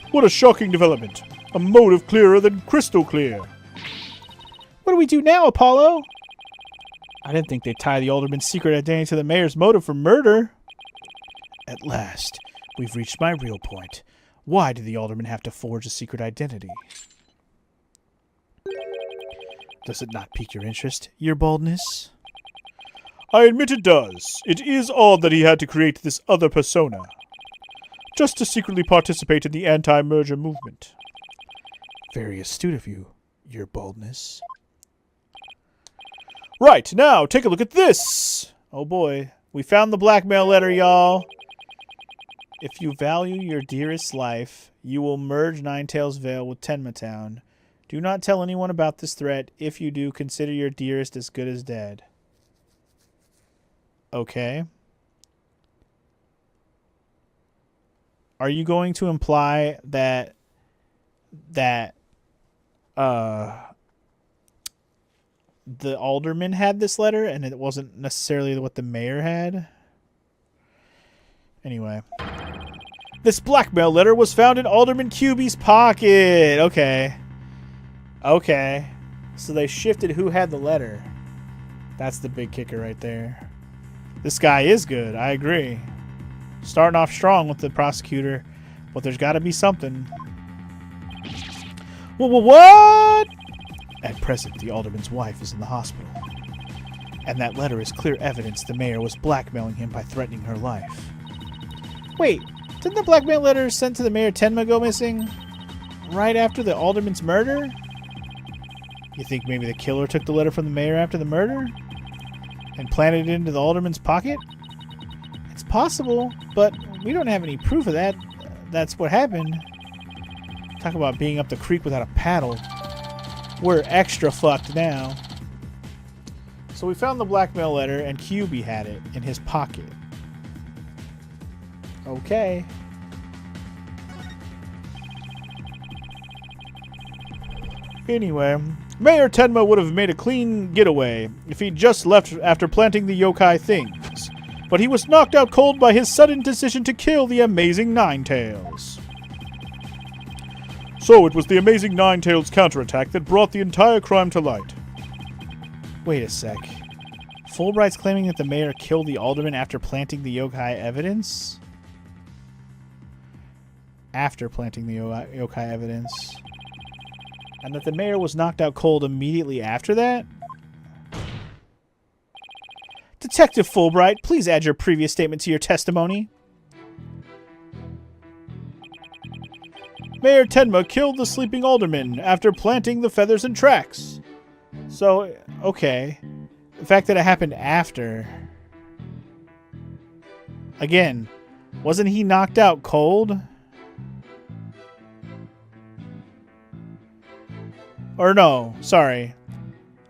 What a shocking development. A motive clearer than crystal clear. What do we do now, Apollo? I didn't think they'd tie the Alderman's secret identity to the mayor's motive for murder. At last, we've reached my real point. Why did the Alderman have to forge a secret identity? Does it not pique your interest, your boldness? I admit it does. It is odd that he had to create this other persona. Just to secretly participate in the anti-merger movement. Very astute of you, your boldness. Right, now take a look at this! Oh boy, we found the blackmail letter, y'all. If you value your dearest life, you will merge Ninetales Vale with Tenma Town. Do not tell anyone about this threat. If you do, consider your dearest as good as dead. Okay. Are you going to imply that the alderman had this letter and it wasn't necessarily what the mayor had? Anyway. This blackmail letter was found in Alderman Cuby's pocket. Okay. Okay. So they shifted who had the letter. That's the big kicker right there. This guy is good. I agree. Starting off strong with the prosecutor, but there's got to be something. What? At present, the alderman's wife is in the hospital. And that letter is clear evidence the mayor was blackmailing him by threatening her life. Wait, didn't the blackmail letter sent to the Mayor Tenma go missing right after the alderman's murder? You think maybe the killer took the letter from the mayor after the murder and planted it into the alderman's pocket? It's possible, but we don't have any proof of that. That's what happened. Talk about being up the creek without a paddle. We're extra fucked now. So we found the blackmail letter, and QB had it in his pocket. Okay. Anyway, Mayor Tenma would have made a clean getaway if he'd just left after planting the yokai things. But he was knocked out cold by his sudden decision to kill the Amazing Ninetales. So it was the Amazing Ninetales counterattack that brought the entire crime to light. Wait a sec. Fulbright's claiming that the mayor killed the alderman after planting the yokai evidence? After planting the yokai evidence. And that the mayor was knocked out cold immediately after that? Detective Fulbright, please add your previous statement to your testimony. Mayor Tenma killed the sleeping alderman after planting the feathers and tracks. So, okay. The fact that it happened after. Again, wasn't he knocked out cold? Or no, sorry.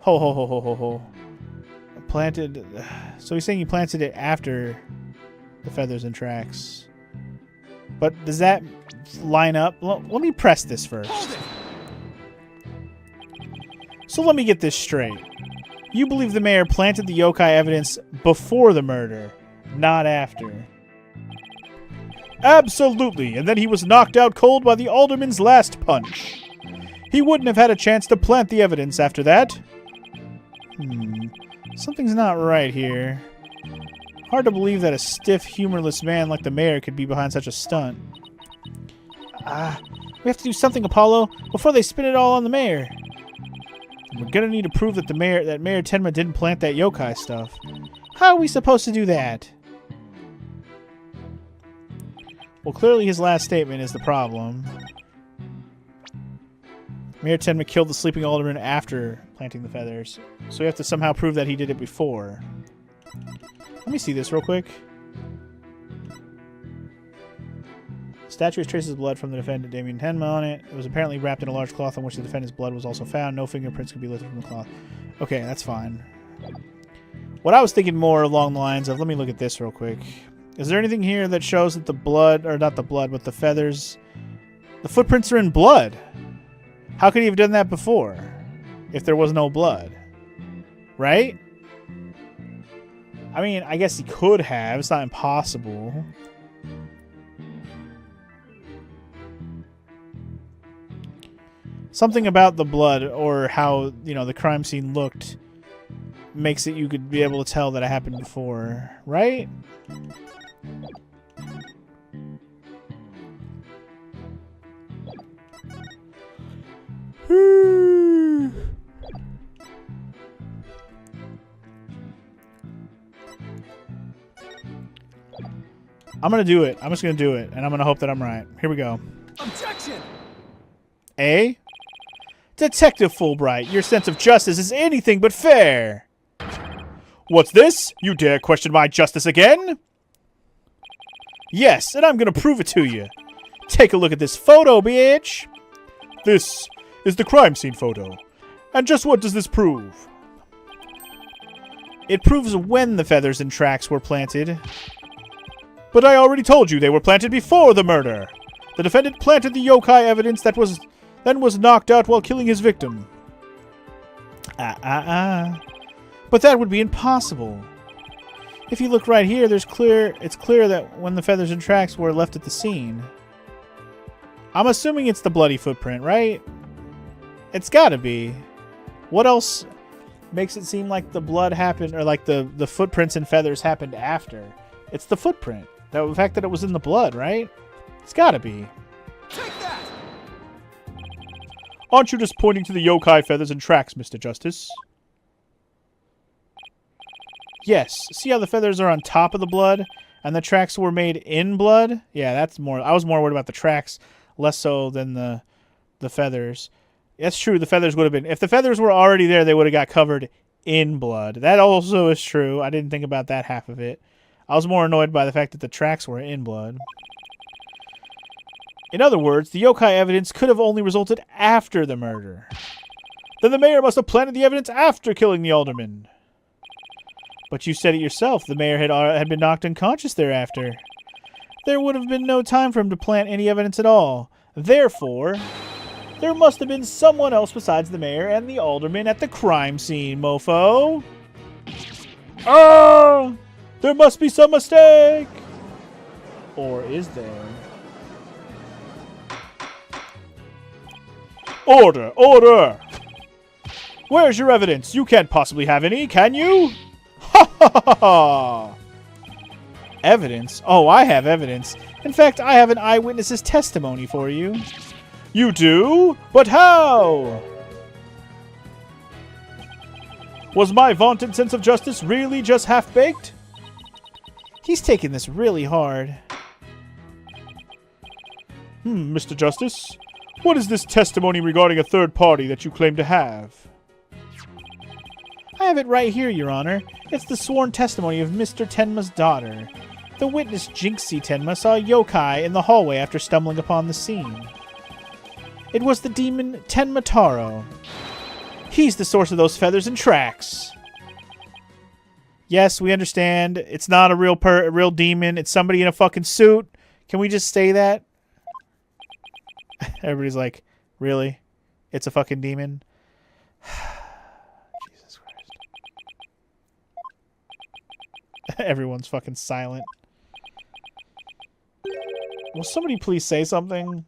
Ho. Planted. So he's saying he planted it after the feathers and tracks. But does that line up? Let me press this first. So let me get this straight. You believe the mayor planted the yokai evidence before the murder, not after? Absolutely, and then he was knocked out cold by the alderman's last punch. He wouldn't have had a chance to plant the evidence after that. Something's not right here. Hard to believe that a stiff, humorless man like the mayor could be behind such a stunt. We have to do something, Apollo, before they spin it all on the mayor. We're gonna need to prove that Mayor Tenma didn't plant that yokai stuff. How are we supposed to do that? Well, clearly his last statement is the problem. Mayor Tenma killed the sleeping alderman after planting the feathers. So we have to somehow prove that he did it before. Let me see this real quick. Statue traces blood from the defendant Damien Tenma on it. It was apparently wrapped in a large cloth on which the defendant's blood was also found. No fingerprints could be lifted from the cloth. Okay, that's fine. What I was thinking more along the lines of, let me look at this real quick. Is there anything here that shows that the blood, or not the blood, but the feathers, the footprints are in blood? How could he have done that before if there was no blood? Right? I mean, I guess he could have. It's not impossible. Something about the blood or how, the crime scene looked makes it you could be able to tell that it happened before, right? I'm gonna do it. I'm just gonna do it, and I'm gonna hope that I'm right. Here we go. Objection! A? Detective Fulbright, your sense of justice is anything but fair. What's this? You dare question my justice again? Yes, and I'm gonna prove it to you. Take a look at this photo, bitch. This is the crime scene photo. And just what does this prove? It proves when the feathers and tracks were planted. But I already told you they were planted before the murder. The defendant planted the yokai evidence that then was knocked out while killing his victim. But that would be impossible. If you look right here, it's clear that when the feathers and tracks were left at the scene. I'm assuming it's the bloody footprint, right? It's gotta be. What else makes it seem like the blood happened, or like the footprints and feathers happened after? It's the footprint. The fact that it was in the blood, right? It's gotta be. Take that! Aren't you just pointing to the yokai feathers and tracks, Mr. Justice? Yes. See how the feathers are on top of the blood, And the tracks were made in blood? Yeah, that's more... I was more worried about the tracks, less so than the feathers. That's true, the feathers would have been... If the feathers were already there, they would have got covered in blood. That also is true. I didn't think about that half of it. I was more annoyed by the fact that the tracks were in blood. In other words, the yokai evidence could have only resulted after the murder. Then the mayor must have planted the evidence after killing the alderman. But you said it yourself. The mayor had been knocked unconscious thereafter. There would have been no time for him to plant any evidence at all. Therefore, there must have been someone else besides the mayor and the alderman at the crime scene, mofo. Ah! There must be some mistake! Or is there? Order! Order! Where's your evidence? You can't possibly have any, can you? Ha ha ha ha! Evidence? Oh, I have evidence. In fact, I have an eyewitness's testimony for you. You do? But how? Was my vaunted sense of justice really just half-baked? He's taking this really hard. Mr. Justice, what is this testimony regarding a third party that you claim to have? I have it right here, Your Honor. It's the sworn testimony of Mr. Tenma's daughter. The witness Jinxie Tenma saw a yokai in the hallway after stumbling upon the scene. It was the demon Tenma Taro. He's the source of those feathers and tracks. Yes, we understand. It's not a real demon. It's somebody in a fucking suit. Can we just say that? Everybody's like, really? It's a fucking demon? Jesus Christ. Everyone's fucking silent. Will somebody please say something?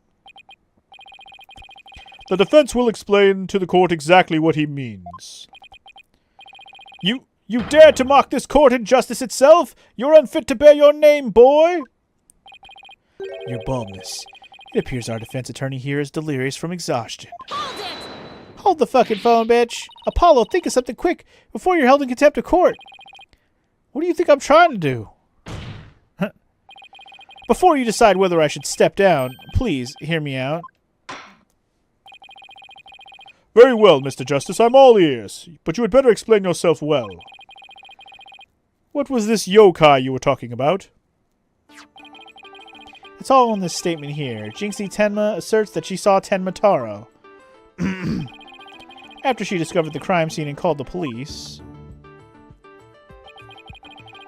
The defense will explain to the court exactly what he means. You dare to mock this court and justice itself? You're unfit to bear your name, boy! Your boldness. It appears our defense attorney here is delirious from exhaustion. Hold it! Hold the fucking phone, bitch! Apollo, think of something quick before you're held in contempt of court. What do you think I'm trying to do? Before you decide whether I should step down, please hear me out. Very well, Mr. Justice, I'm all ears. But you had better explain yourself well. What was this yokai you were talking about? It's all in this statement here. Jinxie Tenma asserts that she saw Tenma Taro. After she discovered the crime scene and called the police,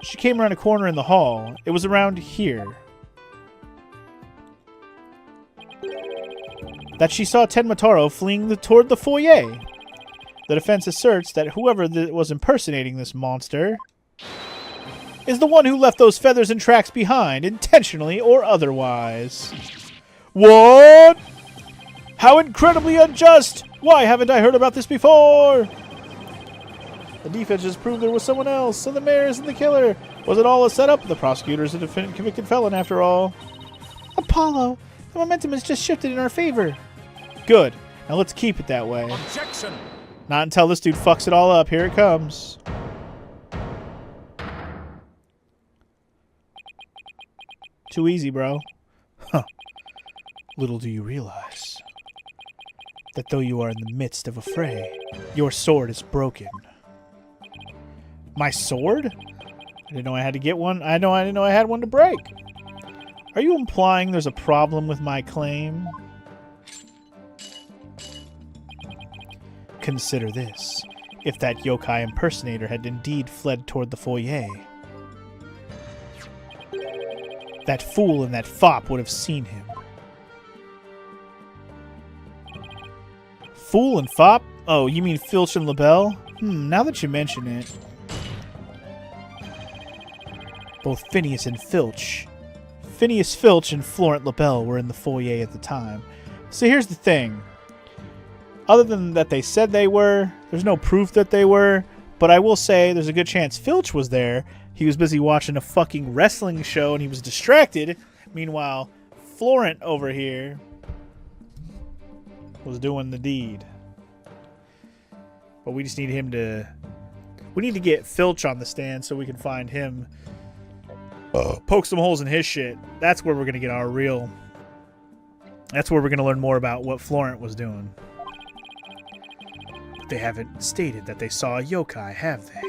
she came around a corner in the hall. It was around here that she saw Tenma Taro fleeing toward the foyer. The defense asserts that whoever was impersonating this monster is the one who left those feathers and tracks behind, intentionally or otherwise. What? How incredibly unjust! Why haven't I heard about this before? The defense just proved there was someone else, so the mayor isn't the killer. Was it all a setup? The prosecutor is a convicted felon after all. Apollo, the momentum has just shifted in our favor. Good. Now let's keep it that way. Objection! Not until this dude fucks it all up. Here it comes. Too easy, bro. Huh. Little do you realize that though you are in the midst of a fray, your sword is broken. My sword? I didn't know I had to get one. I didn't know I had one to break. Are you implying there's a problem with my claim? Consider this. If that yokai impersonator had indeed fled toward the foyer, that fool and that fop would have seen him. Fool and fop? Oh, you mean Filch and LaBelle? Now that you mention it. Both Phineas and Filch. Phineas Filch and Florent LaBelle were in the foyer at the time. So here's the thing. Other than that they said they were, there's no proof that they were, but I will say there's a good chance Filch was there. He was busy watching a fucking wrestling show and he was distracted. Meanwhile, Florent over here was doing the deed. But we just need him to... We need to get Filch on the stand so we can find him poke some holes in his shit. That's where we're going to get our real... That's where we're going to learn more about what Florent was doing. They haven't stated that they saw a yokai, have they?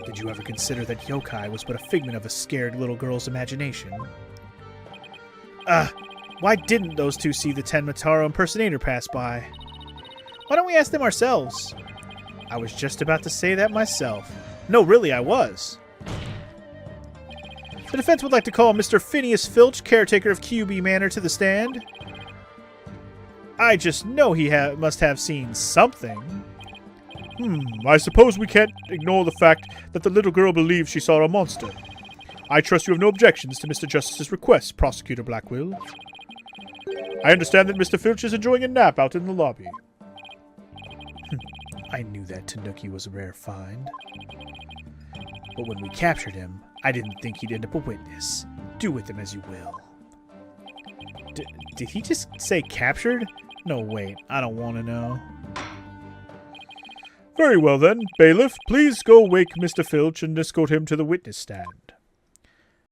Did you ever consider that yokai was but a figment of a scared little girl's imagination? Why didn't those two see the Tenmataro impersonator pass by? Why don't we ask them ourselves? I was just about to say that myself. No, really, I was. The defense would like to call Mr. Phineas Filch, caretaker of QB Manor, to the stand. I just know he must have seen something. I suppose we can't ignore the fact that the little girl believes she saw a monster. I trust you have no objections to Mr. Justice's request, Prosecutor Blackwell. I understand that Mr. Filch is enjoying a nap out in the lobby. I knew that Tanuki was a rare find. But when we captured him, I didn't think he'd end up a witness. Do with him as you will. Did he just say captured? No, wait, I don't want to know. Very well then, bailiff, please go wake Mr. Filch and escort him to the witness stand.